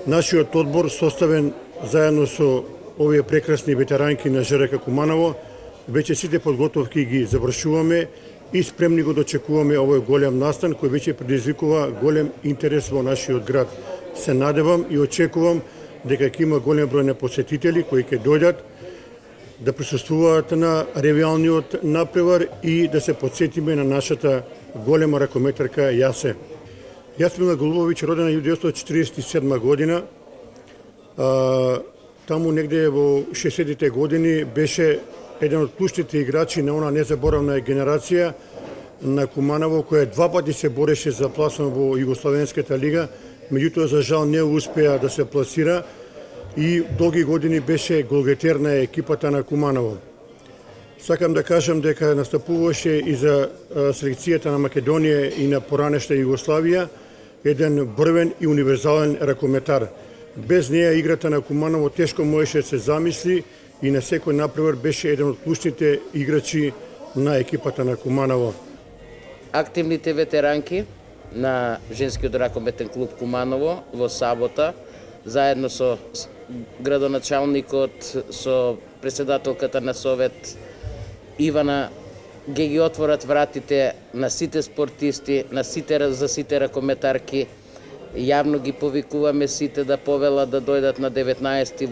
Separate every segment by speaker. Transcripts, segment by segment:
Speaker 1: Нашиот одбор, составен заедно со овие прекрасни ветеранки на ЖРК Куманово, веќе сите подготовки ги завршуваме и спремни го дочекуваме овој голем настан кој веќе предизвикува голем интерес во нашиот град. Се надевам и очекувам дека ќе има голем број на посетители кои ќе дојдат да присуствуваат на ревијалниот напревар и да се потсетиме на нашата голема ракометарка Јасе. Јасмина Голубовиќ, родена 1947 година, таму негде во 60-тите години беше еден од клучните играчи на она незаборавна генерација на Куманово, која два пати се бореше за пласон во Југословенската лига, меѓутоа за жал не успеа да се пласира и долги години беше голгетер на екипата на Куманово. Сакам да кажам дека настапуваше и за селекцијата на Македонија и на поранешна Југославија еден брвен и универзален ракометар. Без неја играта на Куманово тешко можеше да се замисли и на секој напревар беше еден од клучните играчи на екипата на Куманово.
Speaker 2: Активните ветеранки на женскиот ракометен клуб Куманово во сабота, заедно со градоначалникот, со председателката на Совет Ивана, ги отворат вратите на сите спортисти, за сите ракометарки. Јавно ги повикуваме сите да повелат да дојдат на 19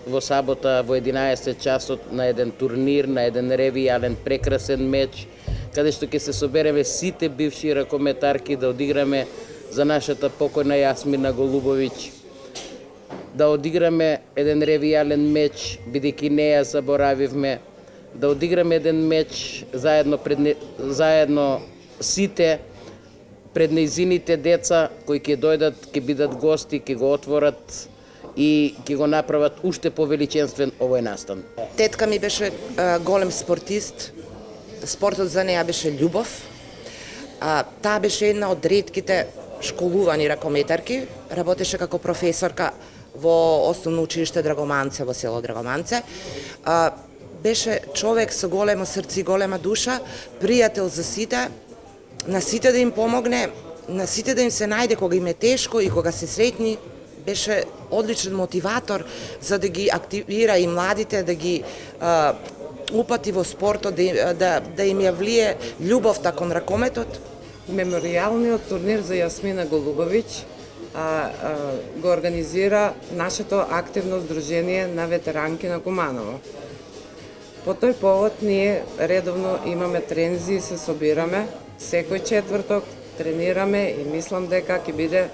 Speaker 2: во сабота во 11 часот на еден турнир, на еден ревијален прекрасен меч, каде што ќе се собереме сите бивши ракометарки да одиграме за нашата покојна Јасмина Голубовиќ, да одиграме еден ревијален меч, бидејќи не ја заборавивме, да одиграме еден меч заедно сите пред нејзините деца кои ќе дојдат, ќе бидат гости, ќе го отворат и ќе го направат уште повеличенствен овој настан.
Speaker 3: Тетка ми беше голем спортист. Спортот за неја беше љубов. Таа беше една од ретките школувани ракометарки. Работеше како професорка во Основно училиште Драгоманце во село Драгоманце. Беше човек со големо срце и голема душа, пријател за сите, на сите да им помогне, на сите да им се најде кога им е тешко и кога се сретни. Беше одличен мотиватор за да ги активира и младите, да ги упати во спортот, да им ја влие љубовта кон ракометот.
Speaker 4: Меморијалниот турнир за Јасмина Голубовиќ го организира нашето активно здружение на ветеранки на Куманово. По тој повод ние редовно имаме трензи и се собираме. Секој четврток тренираме и мислам дека ќе биде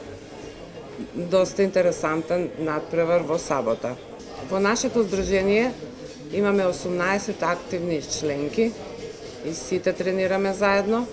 Speaker 4: доста интересантен надпревар во сабота. Во нашето здружение имаме 18 активни членки и сите тренираме заедно.